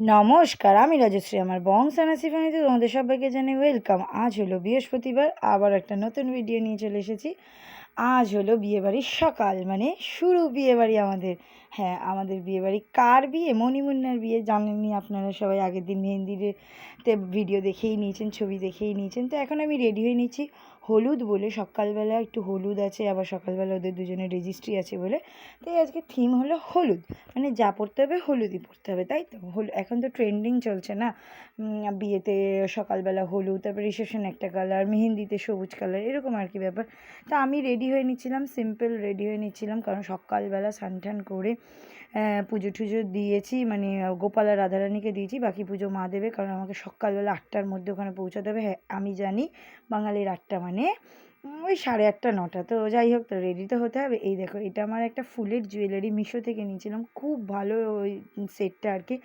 নমস্কার, আমি রাজশ্রী। আমার বংশানাসি ফ্যামিলিতে তোমাদের সবাইকে জানাই ওয়েলকাম। আজ হলো বৃহস্পতিবার, আবার একটা নতুন ভিডিও নিয়ে চলে এসেছি। আজ হলো বিয়েবাড়ির সকাল, মানে শুরু বিয়েবাড়ি আমাদের। হ্যাঁ, আমাদের বিয়েবাড়ি কার বিয়ে? মণিমুন্নার বিয়ে। জানেননি আপনারা সবাই, আগের দিন মেহেন্দিতে ভিডিও দেখেই নিয়েছেন, ছবি দেখেই নিয়েছেন। তো এখন আমি রেডি হয়ে নিচ্ছি হলুদ বলে। সকালবেলা একটু হলুদ আছে, আবার সকালবেলা ওদের দুজনের রেজিস্ট্রি আছে বলে। তাই আজকে থিম হলো হলুদ, মানে যা পড়তে হবে হলুদই পড়তে হবে, তাই তো। এখন তো ট্রেন্ডিং চলছে না, বিয়েতে সকালবেলা হলুদ, তারপর রিসেপশন একটা কালার, মেহেন্দিতে সবুজ কালার, এরকম আর কি ব্যাপার। তা আমি রেডি হয়ে নিচ্ছিলাম, সিম্পল রেডি হয়ে নিচ্ছিলাম, কারণ সকালবেলা স্নান টান করে পুজো টুজো দিয়েছি, মানে গোপাল আর রাধারানীকে দিয়েছি, বাকি পুজো মা দেবে, কারণ আমাকে সকালবেলা 8টার মধ্যে ওখানে পৌঁছাতে হবে। হ্যাঁ, আমি জানি বাঙালির 8টা মানে ওই 8:30 9টা, তো যাই হোক, তো রেডি তো হতে হবে। এই দেখো, এটা আমার একটা ফুলের জুয়েলারি, মিশো থেকে নিয়েছিলাম, খুব ভালো ওই সেটটা আর কি।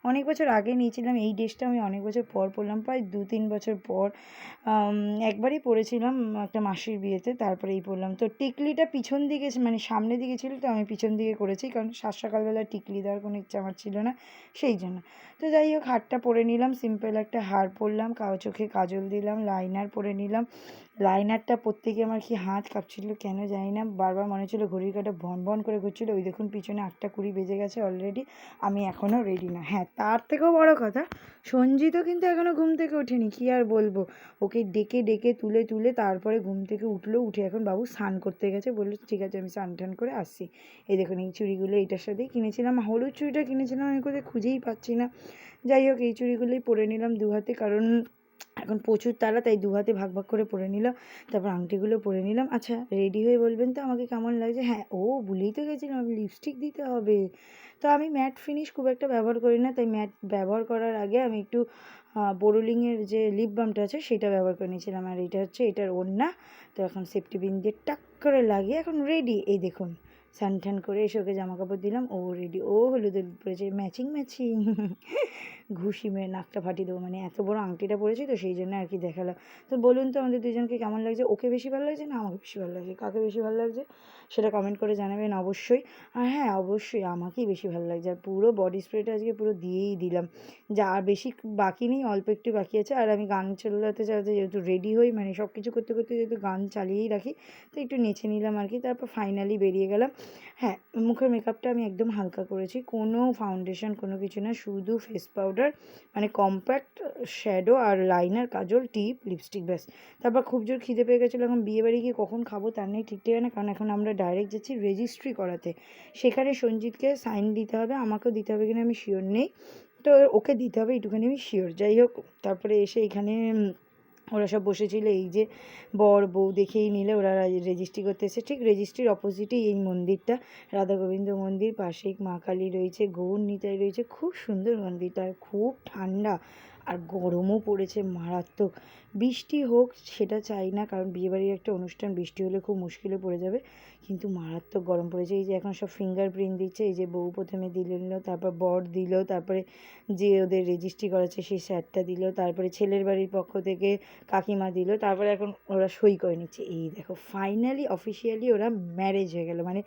অনেক বছর আগে নিয়েছিলাম এই ড্রেসটা, আমি অনেক বছর পর পরলাম, প্রায় 2-3 বছর পর। একবারই পরেছিলাম একটা মাসির বিয়েতে, তারপরে এই পরলাম। তো টিকলিটা পিছন দিকে, মানে সামনের দিকে ছিল, তো আমি পিছন দিকে করেছি, কারণ সকালবেলা টিকলি দেওয়ার কোনো ইচ্ছা আমার ছিল না, সেই জন্য। তো যাই হোক, হারটা পরে নিলাম, সিম্পল একটা হার পরলাম, চোখে কাজল দিলাম, লাইনার পরে নিলাম। লাইনারটা পরতে গিয়ে আমার কি হাত কাঁপছিল কেন জানি না, বারবার মনে হচ্ছিলো ঘড়ির কাঁটা ভন ভন করে ঘুরছিলো। ওই দেখুন পিছনে 8টা 20 বেজে গেছে অলরেডি, আমি এখনও রেডি না। হ্যাঁ, তার থেকেও বড় কথা, সঞ্জিতও কিন্তু এখনও ঘুম থেকে ওঠেনি, কী আর বলবো। ওকে ডেকে ডেকে তুলে তুলে তারপরে ঘুম থেকে উঠলো, উঠে এখন বাবু স্নান করতে গেছে, বললো ঠিক আছে আমি স্নান টান করে আসছি। এই দেখুন, এই চুড়িগুলো এইটার সাথেই কিনেছিলাম, হলুদ চুড়িটা কিনেছিলাম আমি কোথায় খুঁজেই পাচ্ছি না। যাই হোক, এই চুড়িগুলোই পরে নিলাম 2 হাতে, কারণ এখন প্রচুর তারা, তাই 2 হাতে ভাগ ভাগ করে পরে নিলাম। তারপর আংটিগুলো পরে নিলাম। আচ্ছা, রেডি হয়ে বলবেন তো আমাকে কেমন লাগছে? হ্যাঁ, ভুলেই তো গেছিলাম, লিপস্টিক দিতে হবে। তো আমি ম্যাট ফিনিশ খুব একটা ব্যবহার করি না, তাই ম্যাট ব্যবহার করার আগে আমি একটু বোরোলিংয়ের যে লিপ বামটা আছে সেটা ব্যবহার করে নিয়েছিলাম। আর এটা হচ্ছে এটার ওড়না। তো এখন সেফটি পিন দিয়ে টাক করে লাগিয়ে এখন রেডি। এই দেখুন, স্নান টান করে এসে ওকে জামা কাপড় দিলাম, ও রেডি, ও হলুদ হলুদ পরেছে, ম্যাচিং ম্যাচিং। ঘুষি মেরে নাকটা ফাটিয়ে দেবো, মানে এত বড় আংটিটা পরেছি তো সেই জন্য আর কি দেখালাম। তো বলুন তো আমাদের দুজনকে কেমন লাগছে? ওকে বেশি ভালো লাগছে না আমাকে বেশি ভালো লাগছে? কাকে বেশি ভালো লাগছে সেটা কমেন্ট করে জানাবেন অবশ্যই। আর হ্যাঁ, অবশ্যই আমাকেই বেশি ভালো লাগছে। আর পুরো বডি স্প্রেটা আজকে পুরো দিয়েই দিলাম, যা আর বেশি বাকি নেই, অল্প একটু বাকি আছে। আর আমি গান চালাতে চালাতে যেহেতু রেডি হই, মানে সব কিছু করতে করতে যেহেতু গান চালিয়েই রাখি, তো একটু নেচে নিলাম আর কি। তারপর ফাইনালি বেরিয়ে গেলাম। হ্যাঁ, মুখের মেকআপটা আমি একদম হালকা করেছি, কোনো ফাউন্ডেশন কোনো কিছু না, শুধু ফেস পাউডার, মানে কম্প্যাক্ট শ্যাডো আর লাইনার, কাজল, টিপ, লিপস্টিক, ব্যাস। তারপর খুব জোর খিদে পেয়ে গেছিলো, এখন বিয়েবাড়ি গিয়ে কখন খাবো তার নেই ঠিক ঠিকানা, কারণ এখন আমরা ডাইরেক্ট যাচ্ছি রেজিস্ট্রি করাতে। সেখানে সঞ্জিতকে সাইন দিতে হবে, আমাকেও দিতে হবে কিনা আমি শিওর নেই, তো ওকে দিতে হবে এইটুখানি আমি শিওর। যাই হোক, তারপরে এসে এখানে ওরা সব বসেছিল, এই যে বর বউ দেখেই নিলে ওরা রেজিস্ট্রি করতে এসেছে। ঠিক রেজিস্ট্রির অপোজিটেই এই মন্দিরটা, রাধা গোবিন্দ মন্দির, পাশেই মা কালী রয়েছে, গৌর নিতাই রয়েছে, খুব সুন্দর মন্দিরটা, আর খুব ঠান্ডা, আর গরমও পড়েছে মারাত্মক। বৃষ্টি হোক সেটা চাই না, কারণ বিয়েবাড়ির একটা অনুষ্ঠান, বৃষ্টি হলে খুব মুশকিলে পড়ে যাবে, কিন্তু মারাত্মক গরম পড়েছে। এই যে এখন সব ফিঙ্গার প্রিন্ট দিচ্ছে, এই যে বউ প্রথমে দিল, তারপর বর দিল, তারপরে যে ওদের রেজিস্ট্রি করাচ্ছে সেই স্যারটা দিল, তারপরে ছেলের বাড়ির পক্ষ থেকে কাকিমা দিল, তারপরে এখন ওরা সই করে নিচ্ছে। এই দেখো, ফাইনালি অফিসিয়ালি ওরা ম্যারেজ হয়ে গেল, মানে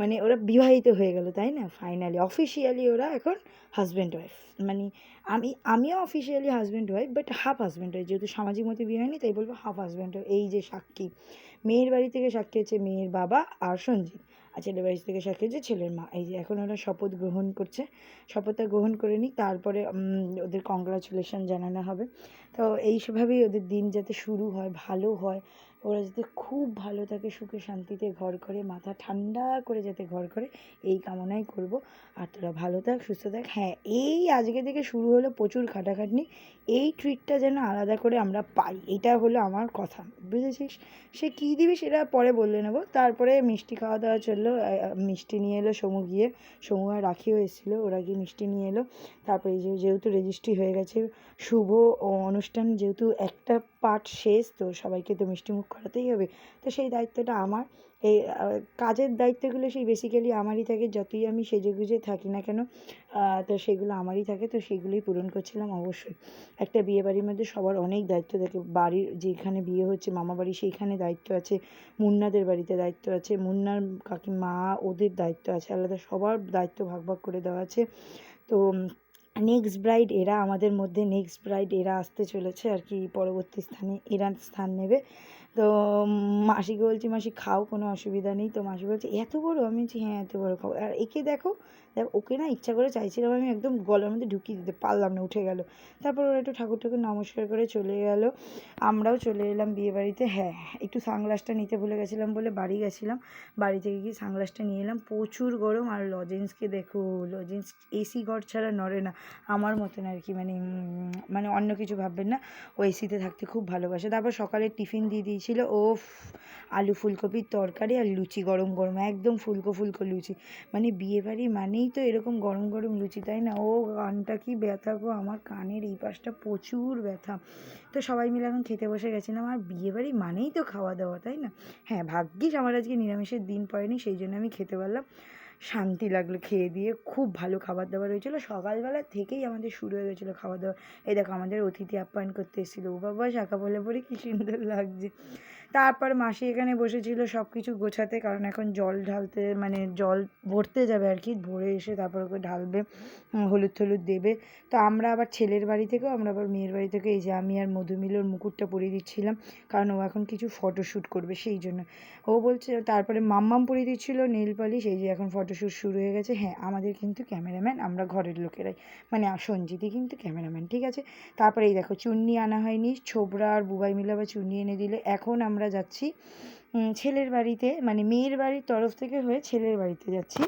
মানে ওরা বিবাহিত হয়ে গেল, তাই না? ফাইনালি অফিসিয়ালি ওরা এখন হাজব্যান্ড ওয়াইফ। মানে আমিও officially husband wife, but half husband wife, যেহেতু সামাজিক মতে বিয়ে হয়নি তাই বলবো হাফ হাজব্যান্ড ওয়াইফ। এই যে সাক্ষী, মেয়ের বাড়ি থেকে সাক্ষী হচ্ছে মেয়ের বাবা আর সঞ্জিত, আর ছেলের বাড়ি থেকে সাক্ষী হচ্ছে ছেলের মা। এই যে এখন ওরা শপথ গ্রহণ করছে, শপথটা গ্রহণ করে নিই, তারপরে ওদের কংগ্রাচুলেশন জানানো হবে। তো এইভাবেই ওদের দিন যাতে শুরু হয়, ভালো হয়, ওরা যাতে খুব ভালো থাকে, সুখে শান্তিতে ঘর করে, মাথা ঠান্ডা করে যাতে ঘর করে, এই কামনাই করব। আর তোরা ভালো থাক, সুস্থ থাক। হ্যাঁ, এই আজকে থেকে শুরু হলো প্রচুর খাটাখাটনি, এই ট্রিটটা যেন আলাদা করে আমরা পাই, এটা হলো আমার কথা, বুঝেছিস? সে কী দিবি সেটা পরে বলে নেবো। তারপরে মিষ্টি খাওয়া দাওয়া চললো, মিষ্টি নিয়ে এলো সমু গিয়ে, সমু আর রাখিও এসেছিলো, ওরা গিয়ে মিষ্টি নিয়ে এলো। তারপরে যেহেতু রেজিস্ট্রি হয়ে গেছে, শুভ অনুষ্ঠান যেহেতু একটা পার্ট শেষ, তো সবাইকে তো মিষ্টিমুখ করাতেই হবে, তো সেই দায়িত্বটা আমার। এই কাজের দায়িত্বগুলো সেই বেসিক্যালি আমারই থাকে, যতই আমি সেজেগুজে থাকি না কেন, তো সেগুলো আমারই থাকে, তো সেগুলোই পূরণ করছিলাম। অবশ্যই একটা বিয়েবাড়ির মধ্যে সবার অনেক দায়িত্ব থাকে, বাড়ির যেখানে বিয়ে হচ্ছে মামা বাড়ি সেইখানে দায়িত্ব আছে, মুন্নাদের বাড়িতে দায়িত্ব আছে, মুন্নার কাকি মা ওদের দায়িত্ব আছে আলাদা, সবার দায়িত্ব ভাগ ভাগ করে দেওয়া আছে। তো নেক্সট ব্রাইড এরা আমাদের মধ্যে নেক্সট ব্রাইড এরা আসতে চলেছে আর কি, পরবর্তী স্থানে এরা স্থান নেবে। তো মাসিকে বলছি, মাসি খাও, কোনো অসুবিধা নেই। তো মাসি বলছে এত বড়? আমি বলছি হ্যাঁ এত বড় খাও। আর একে দেখো, ওকে না ইচ্ছা করে চাইছিলাম আমি একদম গলার মধ্যে ঢুকিয়ে দিতে পারলাম না, উঠে গেল। তারপর ওরা একটু ঠাকুর ঠাকুর নমস্কার করে চলে গেল, আমরাও চলে এলাম বিয়েবাড়িতে। হ্যাঁ, একটু সানগ্লাসটা নিতে ভুলে গেছিলাম বলে বাড়ি গেছিলাম, বাড়ি থেকে গিয়ে সানগ্লাসটা নিয়ে এলাম। প্রচুর গরম। আর লজেন্সকে দেখো, লজেন্স এসি ঘর ছাড়া নড়ে না, আমার মতন আর কি, মানে মানে অন্য কিছু ভাববেন না, ও এসিতে থাকতে খুব ভালোবাসে। তারপর সকালে টিফিন দিয়ে দিয়েছিল, আলু ফুলকপির তরকারি আর লুচি, গরম গরম একদম ফুলকো ফুলকো লুচি। মানে বিয়েবাড়ি মানেই তো এরকম গরম গরম লুচি, তাই না? কানটা কি ব্যথা গো, আমার কানের এই পাশটা প্রচুর ব্যথা। তো সবাই মিলে এখন খেতে বসে গেছিলাম। আর বিয়েবাড়ি মানেই তো খাওয়া দাওয়া, তাই না? হ্যাঁ, ভাগ্যিস আমার আজকে নিরামিষের দিন পড়েনি, সেই জন্য আমি খেতে পারলাম। শান্তি লাগলো খেয়ে দিয়ে, খুব ভালো খাবার দাবার হয়েছিলো। সকালবেলা থেকেই আমাদের শুরু হয়ে গেছিলো খাওয়া দাওয়া। এই দেখো আমাদের অতিথি আপ্যায়ন করতে এসেছিলো, ও বাবা শাঁখা বলে পরে কী সুন্দর লাগছে। তারপর মাসি এখানে বসেছিল সব কিছু গোছাতে, কারণ এখন জল ঢালতে, মানে জল ভরতে যাবে আর কি, ভরে এসে তারপর ওকে ঢালবে, হলুদ টলুদ দেবে। তো আমরা আবার ছেলের বাড়ি থেকেও, আমরা আবার মেয়ের বাড়ি থেকে, এই যে আমি আর মধুমিলোর মুকুটটা পরিয়ে দিচ্ছিলাম, কারণ ও এখন কিছু ফটোশ্যুট করবে সেই জন্য। ও বলছে, তারপরে মাম্মাম পরিয়ে দিচ্ছিলো নেল পালিশ, এই যে এখন ফটোশ্যুট শুরু হয়ে গেছে। হ্যাঁ, আমাদের কিন্তু ক্যামেরাম্যান আমরা ঘরের লোকেরাই, মানে সঞ্জিতই কিন্তু ক্যামেরাম্যান, ঠিক আছে? তারপরে এই দেখো চুন্নি আনা হয়নি, ছোবরা আর বুবাই মিলে আবার চুন্নি এনে দিলে। এখন আমরা যাচ্ছি ছেলের বাড়িতে, মানে মেয়ের বাড়ির তরফ থেকে হয়ে ছেলের বাড়িতে যাচ্ছি,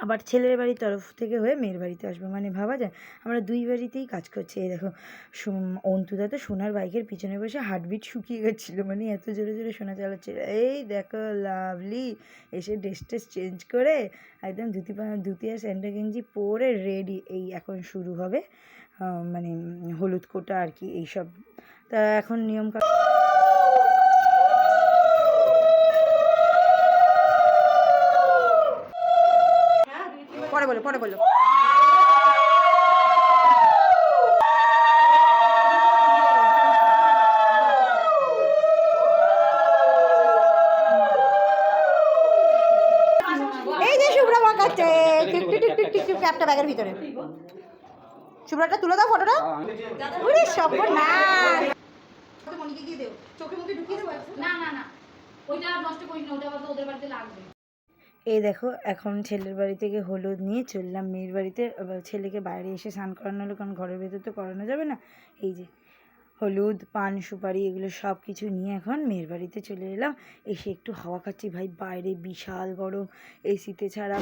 আবার ছেলের বাড়ির তরফ থেকে হয়ে মেয়ের বাড়িতে আসবো, মানে ভাবা যায় আমরা দুই বাড়িতেই কাজ করছি। এই দেখো অন্তুদা তো সোনার বাইকের পিছনে বসে হার্টবিট শুকিয়ে গেছিলো, মানে এত জোরে জোরে সোনা চালাচ্ছিল। এই দেখো লাভলি এসে ড্রেস টেস চেঞ্জ করে একদম ধুতি আর স্যান্ডো গেঞ্জি পরে রেডি, এই এখন শুরু হবে মানে হলুদ কোটা আর কি এইসব। তা এখন নিয়ম পরে বলো। এই যে শুভ্রা মাখাচ্ছে ক্যাপটা ব্যাগের ভিতরে। শুভ্রাটা তুলে দাও ফটোটা। ওরে সর্বনাশ, মনিকে গিয়ে দেও, চোখে মুখে ঢুকিয়ে দেবো। না না না, ওইটা নষ্ট করিস না, ওটা ওদের বাড়িতে লাগবে। এই দেখো এখন ছেলের বাড়ি থেকে হলুদ নিয়ে চললাম মেয়ের বাড়িতে। ছেলেকে বাইরে এসে স্নান করানো হলো, কারণ ঘরের ভেতর তো করানো যাবে না। এই যে হলুদ, পান, সুপারি এগুলো সব কিছু নিয়ে এখন মেয়ের বাড়িতে চলে এলাম। এসে একটু হাওয়া খাচ্ছি, ভাই বাইরে বিশাল গরম, এসিতে ছাড়া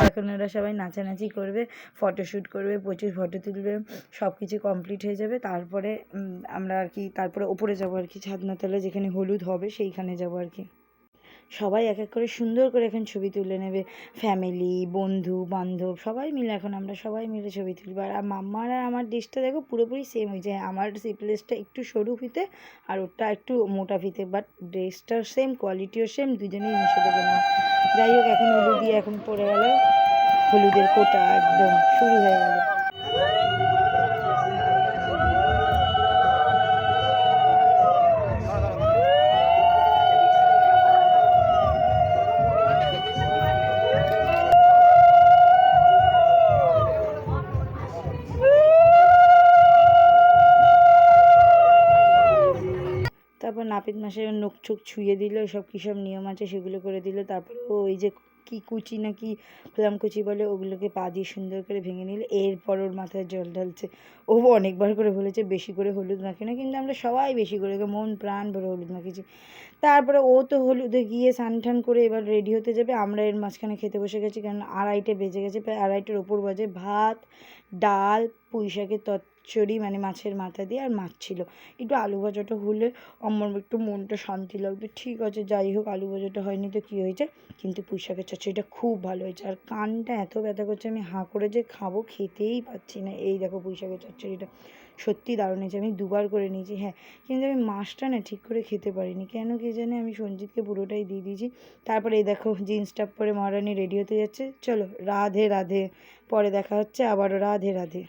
এখন ওরা সবাই নাচানাচি করবে, ফটোশ্যুট করবে, প্রচুর ফটো তুলবে, সব কিছু কমপ্লিট হয়ে যাবে। তারপরে আমরা আর কি তারপরে ওপরে যাবো আর কি, ছাদনাতলে যেখানে হলুদ হবে সেইখানে যাবো আর কি। সবাই এক এক করে সুন্দর করে এখন ছবি তুলে নেবে, ফ্যামিলি, বন্ধু বান্ধব সবাই মিলে, এখন আমরা সবাই মিলে ছবি তুলবো। আর মাম্মার আর আমার ড্রেসটা দেখো পুরোপুরি সেম হয়েছে, আমার স্লিভলেসটা একটু সরু ফিতে আর ওটা একটু মোটা ফিতে, বাট ড্রেসটার সেম, কোয়ালিটিও সেম, দুজনেই মিশে থেকে নেওয়া। যাই হোক এখন হলুদ দিয়ে এখন পড়ে গেল হলুদের কোটা, একদম শুরু হয়ে গেল। তারপর নাপিত মশাই নখ চোখ ছুঁয়ে দিল, সব কী সব নিয়ম আছে সেগুলো করে দিল। তারপরে ওই যে কি কুচি না কি কুচি বলে, ওগুলোকে পা দিয়ে সুন্দর করে ভেঙে নিলে, এরপর ওর মাথায় জল ঢালছে। ও অনেকবার করে বলেছে বেশি করে হলুদ মাখি না, কিন্তু আমরা সবাই বেশি করে মন প্রাণ ভরে হলুদ মাখিয়েছি। তারপরে ও তো হলুদে গিয়ে স্নান টান করে এবার রেডি হতে যাবে, আমরা এর মাঝখানে খেতে বসে গেছি, কারণ 2:30 বেজে গেছে, প্রায় 2:30-র ওপর বাজে। ভাত, ডাল, পুঁই শাকের চচ্চড়ি, মানে মাছের মাথা দিয়ে, আর মাছ ছিল। একটু আলু ভাজাটা হলে আমার একটু মনটা শান্তি লাগবে। ঠিক আছে, যাই হোক আলু ভাজাটা হয়নি তো কী হয়েছে, কিন্তু পুঁই শাকের চচ্চড়িটা খুব ভালো হয়েছে। আর কানটা এত ব্যথা করছে, আমি হাঁ করে যে খাবো খেতেই পাচ্ছি না। এই দেখো পুঁই শাকের চচ্চড়িটা সত্যি দারুণ হয়েছে, আমি দুবার করে নিয়েছি। হ্যাঁ, কিন্তু আমি মাছটা না ঠিক করে খেতে পারিনি, কেন কে জানে, আমি সঞ্জিতকে পুরোটাই দিয়ে দিয়েছি। তারপরে এই দেখো জিন্স টপ পরে মহারানী রেডি হতে যাচ্ছে। চলো রাধে রাধে, পরে দেখা হচ্ছে আবারও, রাধে রাধে।